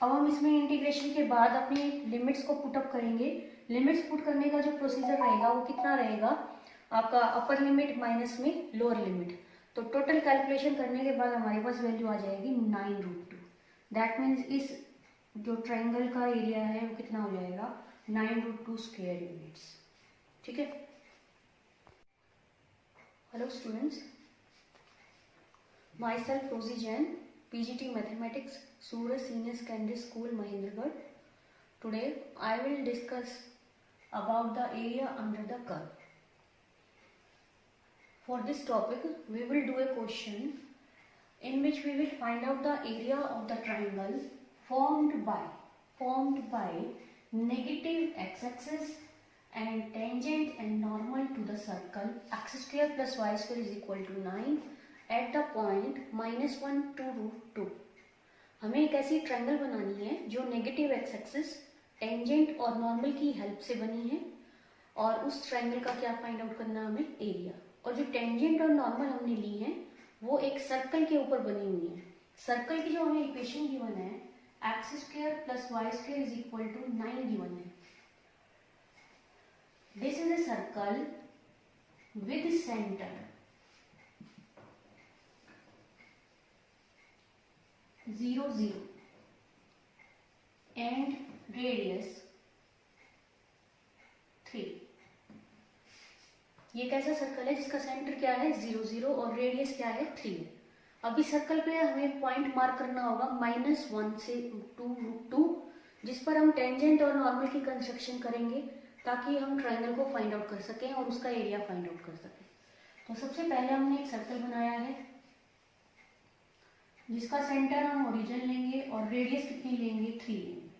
अब हम इसमें इंटीग्रेशन के बाद अपनी लिमिट्स को पुटअप करेंगे। लिमिट्स पुट करने का जो प्रोसीजर रहेगा वो कितना रहेगा, आपका अपर लिमिट माइनस में लोअर लिमिट। तो टोटल कैलकुलेशन करने के बाद हमारे पास वैल्यू आ जाएगी 9√2। दैट मीन्स इस जो ट्राइंगल का एरिया है वो कितना हो जाएगा, 9√2 स्क्वायर यूनिट्स। ठीक है। हेलो स्टूडेंट्स, माई सेल्फ रोजी Jain, PGT Mathematics, Suraj Senior Secondary School, Mahendragarh. Today I will discuss about the area under the curve. For this topic, we will do a question in which we will find out the area of the triangle formed by negative x-axis and tangent and normal to the circle x square plus y square is equal to 9 at the point -1 to √2। हमें एक ऐसी triangle बनानी है जो negative x axis, tangent और normal की help से बनी है, और उस ट्रायंगल का क्या फाइंड आउट करना है हमें, एरिया। और जो टेंजेंट और नॉर्मल हमने ली है वो एक सर्कल के ऊपर बनी हुई है। सर्कल की जो हमें इक्वेशन गिवन है x square plus y square is equal to 9 given है। This is a circle with centre 0 0 and radius 3। ये कैसा सर्कल है जिसका सेंटर क्या है 0 0 और रेडियस क्या है 3। अब इस सर्कल पे हमें पॉइंट मार्क करना होगा -1 से 2√2, जिस पर हम टेंजेंट और नॉर्मल की कंस्ट्रक्शन करेंगे ताकि हम ट्रायंगल को फाइंड आउट कर सकें और उसका एरिया फाइंड आउट कर सकें। तो सबसे पहले हमने एक सर्कल बनाया है जिसका सेंटर हम ओरिजिन लेंगे और रेडियस कितनी लेंगे, 3 लेंगे।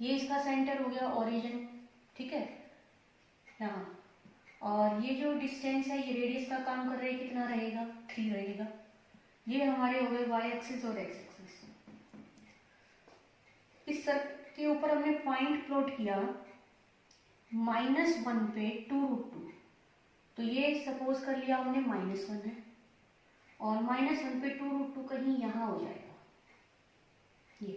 ये इसका सेंटर हो गया ओरिजिन, ठीक है, यहाँ। और ये जो डिस्टेंस है ये रेडियस का काम कर रहे हैं, कितना रहेगा, 3 रहेगा। ये हमारे हो गए वाई एक्सिस और एक्स एक्सिस। इस सर्कल के ऊपर हमने पॉइंट प्लॉट किया -1 पे 2√2। तो ये सपोज कर लिया हमने -1 है और -1 पे 2√2 कहीं यहाँ हो जाएगा ये।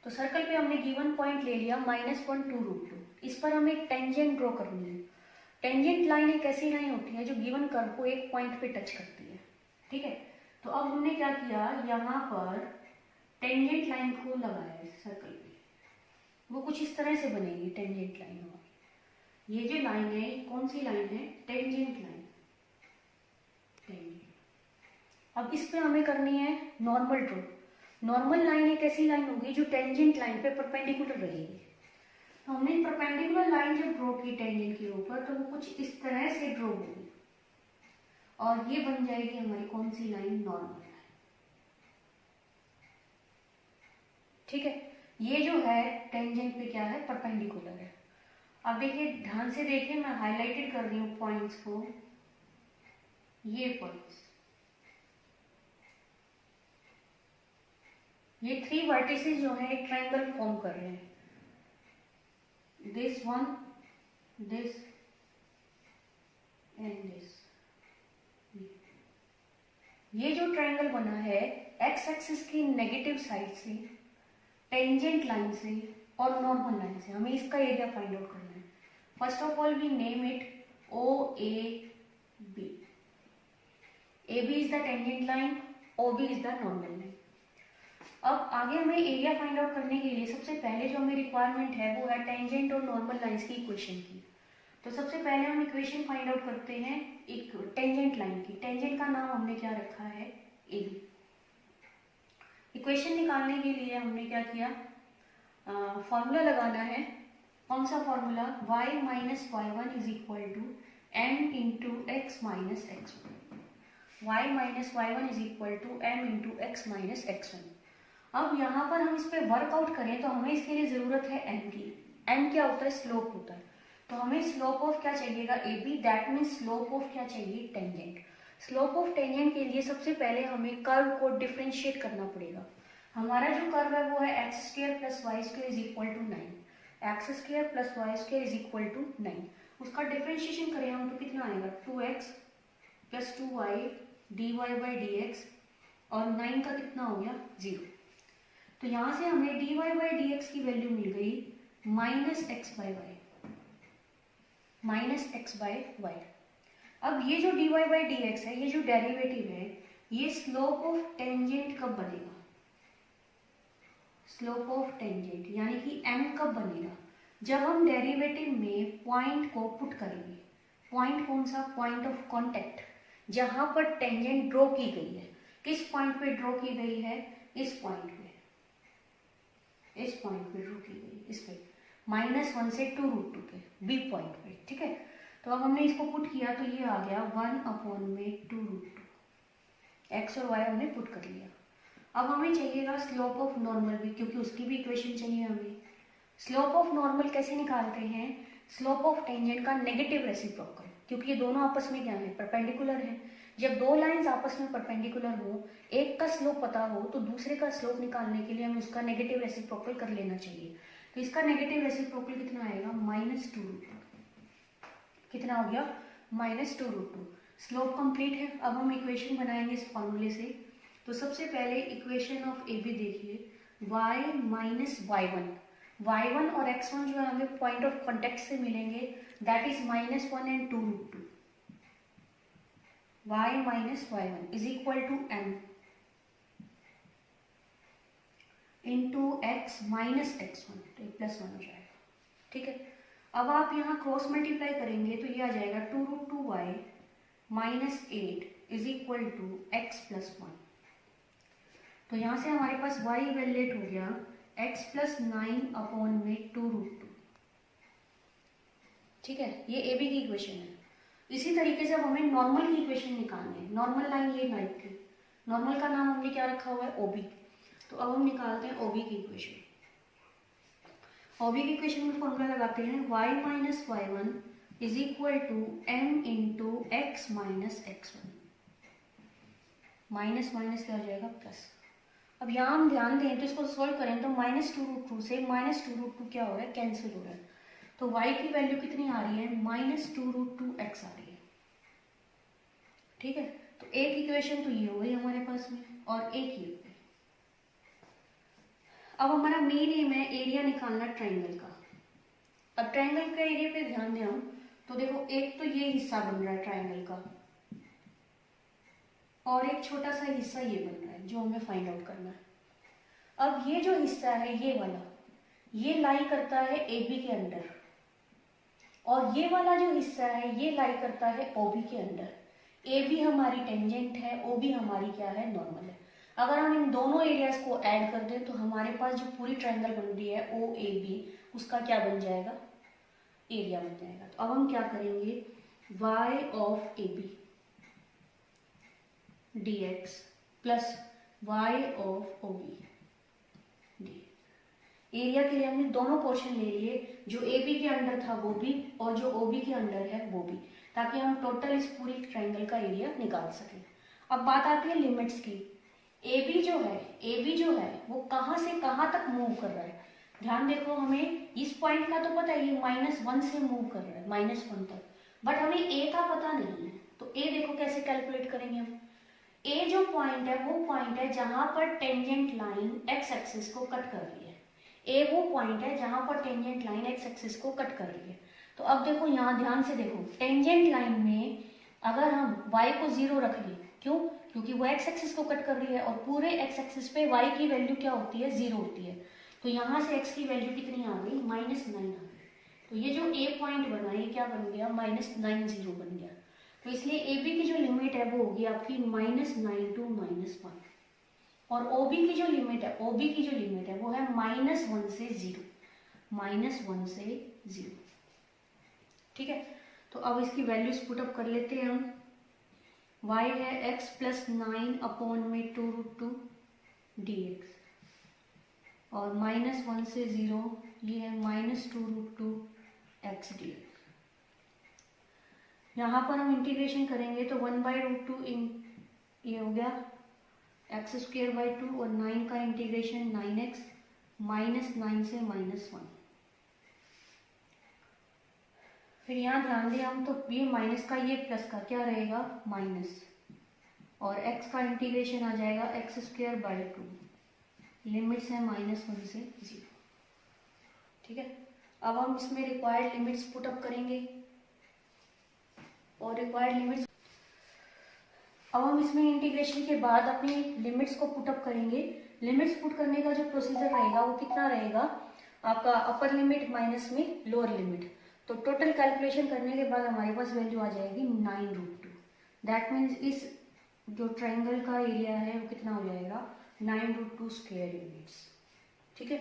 तो सर्कल पे हमने गिवन पॉइंट ले लिया -1 2√2। इस पर हमें एक टेंजेंट ड्रॉ करनी है। टेंजेंट लाइन एक ऐसी लाइन होती है जो गिवन कर्व को एक पॉइंट पे टच करती है, ठीक है। तो अब हमने क्या किया, यहाँ पर टेंजेंट लाइन को लगाया सर्कल पे। वो कुछ इस तरह से बनेगी टेंजेंट लाइन हमारी। ये जो लाइन है कौन सी लाइन है, टेंजेंट लाइन, टेंजेंट। अब इस पे हमें करनी है नॉर्मल ड्रॉ। नॉर्मल लाइन एक ऐसी लाइन होगी जो टेंजेंट लाइन पे परपेंडिकुलर रहेगी। तो हमने परपेंडिकुलर लाइन जब ड्रॉ की टेंजेंट के ऊपर तो वो कुछ इस तरह से ड्रॉ होगी और ये बन जाएगी हमारी कौन सी लाइन, नॉर्मल लाइन, ठीक है। ये जो है टेंजेंट पे क्या है, परपेंडिकुलर है। अब देखिए ध्यान से देखिए, मैं हाईलाइटेड कर रही हूँ पॉइंट्स को, ये पॉइंट्स, ये 3 वर्टिसेस जो है एक ट्रायंगल फॉर्म कर रहे हैं। This one, this and this. ये जो ट्रायंगल बना है एक्स एक्सिस की नेगेटिव साइड से, टेंजेंट लाइन से और नॉर्मल लाइन से हमें इसका एरिया फाइंड आउट करना है। First of all we name it OAB। AB is the tangent line, OB is the normal line. अब आगे हमें एरिया फाइंड आउट करने के लिए सबसे पहले जो हमें रिक्वायरमेंट है वो है टेंजेंट और नॉर्मल लाइंस की इक्वेशन की। तो सबसे पहले हम इक्वेशन फाइंड आउट करते हैं एक टेंजेंट लाइन की। टेंजेंट का नाम हमने क्या रखा है, AB। इक्वेशन निकालने के लिए हमने क्या किया, फॉर्मूला लगाना है। कौन सा formula, y minus y1 is equal to m into x minus x1। y minus y1 is equal to m into x minus x1। अब यहाँ पर हम इस पे वर्कआउट करें तो हमें इसके लिए जरूरत है m की। m क्या होता है, स्लोप होता है। तो हमें स्लोप ऑफ क्या चाहिएगा, AB। That means slope of क्या चाहिए, टेंजेंट। स्लोप ऑफ टेंजेंट के लिए सबसे पहले हमें कर्व को डिफरेंशिएट करना पड़ेगा। हमारा जो कर्व है वो है x square plus y square is equal to 9। X square plus y square is equal to 9। उसका डिफरेंशिएशन करें हम तो कितना आएगा, 2x plus 2y dy by dx और 9 का कितना हो गया 0। तो यहाँ से हमें dy बाई डी एक्स की वैल्यू मिल गई माइनस एक्स बाई वाई। अब ये जो dy बाई डी एक्स है, ये जो डेरिवेटिव है, ये स्लोप ऑफ टेंजेंट कब बनेगा, स्लोप ऑफ टेंजेंट यानी कि m कब बनेगा, जब हम डेरिवेटिव में पॉइंट को पुट करेंगे। पॉइंट कौन सा, पॉइंट ऑफ कांटेक्ट, जहां पर टेंजेंट ड्रॉ की गई है। किस पॉइंट पे ड्रॉ की गई है, इस पॉइंट पे ड्रॉ की गई, इस पे -1 से 2√2 पे बी पॉइंट पे। ठीक है, तो अब हमने इसको पुट किया तो ये आ गया 1/2√2। एक्स और वाई हमने पुट कर लिया। अब हमें चाहिएगा स्लोप ऑफ नॉर्मल भी, क्योंकि उसकी भी इक्वेशन चाहिए हमें। स्लोप ऑफ नॉर्मल कैसे निकालते हैं, स्लोप ऑफ टेंजेंट का नेगेटिव रेसिप्रोकल, क्योंकि ये दोनों आपस में क्या है, परपेंडिकुलर है। जब दो लाइंस आपस में परपेंडिकुलर हो, एक का स्लोप पता हो, तो दूसरे का स्लोप निकालने के लिए हमें उसका नेगेटिव रेसिप्रोकल कर लेना चाहिए। तो इसका नेगेटिव रेसिप्रोकल कितना आएगा, -2√2। कितना हो गया, -2√2। स्लोप कंप्लीट है। अब हम इक्वेशन बनाएंगे इस फॉर्मूले से। तो सबसे पहले इक्वेशन ऑफ ए बी देखिए, y माइनस y1 और x1 जो है हमें पॉइंट ऑफ कॉन्टेक्ट से मिलेंगे, that is -1 and 2√2। y minus y1 is equal to m into x minus x1, तो +1 हो जाएगा। ठीक है, अब आप यहाँ क्रॉस मल्टीप्लाई करेंगे तो ये आ जाएगा 2√2y minus 8 is equal to x plus 1। तो यहाँ से हमारे पास y इवेल्युएट हो गया x प्लस 9/2√2। ठीक है, ये ए बी की इक्वेशन है। इसी तरीके से अब हमें नॉर्मल की इक्वेशन निकालनी है। नॉर्मल लाइन ये लाइन थी, नॉर्मल का नाम हमने क्या रखा हुआ है, ओबी। तो अब हम निकालते हैं ओबी की इक्वेशन। ओबी की इक्वेशन में फॉर्मूला लगाते हैं y minus y1 is equal to m into x minus x1। Minus minus क्या हो जाएगा, प्लस। अब यहाँ हम ध्यान दें तो इसको सॉल्व करें तो -2√2 से -2√2 क्या हो रहा है, कैंसिल हो रहा है। तो y की वैल्यू कितनी आ रही है, -2√2x आ रही है। ठीक है, तो एक इक्वेशन तो ये हो गई हमारे पास में, और एक ये हो गई। अब हमारा मेन एम है एरिया निकालना ट्राइंगल का। अब ट्राइंगल का एरिया पे ध्यान दें हम, तो देखो एक तो ये हिस्सा बन रहा है ट्राइंगल का, और एक छोटा सा हिस्सा ये बन रहा है जो हमें फाइंड आउट करना है। अब ये जो हिस्सा है ये वाला, ये लाई करता है ए बी के अंदर, और ये वाला जो हिस्सा है ये लाई करता है ओ बी के अंदर। ए बी हमारी टेंजेंट है, ओ बी हमारी क्या है, नॉर्मल है। अगर हम इन दोनों एरियाज को ऐड कर दें तो हमारे पास जो पूरी ट्रायंगल बन रही है ओ ए बी, उसका क्या बन जाएगा, एरिया बन जाएगा। तो अब हम क्या करेंगे, y of A B D x plus y of O B D. Area के लिए हमने दोनों पोर्शन ले लिए, जो ए बी के अंदर था वो भी और जो ओ बी के अंदर है वो भी, ताकि हम टोटल इस पूरी ट्रायंगल का एरिया निकाल सकें। अब बात आती है लिमिट्स की। ए बी जो है वो कहाँ से कहाँ तक मूव कर रहा है। ध्यान देखो, हमें इस पॉइंट का तो पता है ये -1 से मूव कर रहा है -1 तक, बट हमें ए का पता नहीं है। तो ए देखो कैसे कैलकुलेट करेंगे हम। ए जो पॉइंट है वो पॉइंट है जहां पर टेंजेंट लाइन एक्स एक्सिस को कट कर रही है। ए वो पॉइंट है जहां पर टेंजेंट लाइन एक्स एक्सिस को कट कर रही है। तो अब देखो यहाँ ध्यान से देखो, टेंजेंट लाइन में अगर हम y को 0 रख लें, क्यों, क्योंकि वो एक्स एक्सिस को कट कर रही है और पूरे एक्स एक्सिस पे y की वैल्यू क्या होती है, 0 होती है। तो यहाँ से x की वैल्यू कितनी आ गई, -9 आ गई। तो ये जो a पॉइंट बना ये क्या बन गया, -9 बन गया। तो इसलिए ए बी की जो लिमिट है वो होगी आपकी -9 टू -1, और ओ बी की जो लिमिट है, ओ बी की जो लिमिट है वो है -1 से 0, -1 से 0। ठीक है, तो अब इसकी वैल्यूज पुटअप कर लेते हैं हम। y है x प्लस 9/2√2 dx, और -1 से 0 ये है -2√2 x dx। यहाँ पर हम इंटीग्रेशन करेंगे तो 1/√2 ये हो गया x²/2, और 9 का इंटीग्रेशन 9x, -9 से -1। फिर यहाँ ध्यान दें हम, तो ये माइनस का ये प्लस का क्या रहेगा, माइनस, और x का इंटीग्रेशन आ जाएगा एक्स स्क्वायर बाई 2, लिमिट्स है -1 से 0। ठीक है, अब हम इसमें रिक्वायर्ड लिमिट्स पुट अप करेंगे और रिक्वायर्ड लिमिट्स, अब हम इसमें इंटीग्रेशन के बाद अपनी लिमिट्स को पुट अप करेंगे। लिमिट्स पुट करने का जो प्रोसीजर रहेगा वो कितना रहेगा, आपका अपर लिमिट माइनस में लोअर लिमिट। तो टोटल कैलकुलेशन करने के बाद हमारे पास वैल्यू आ जाएगी 9√2। दैट मीन्स इस जो ट्रायंगल का एरिया है वो कितना हो जाएगा 9√2 स्क्वायर यूनिट्स। ठीक है,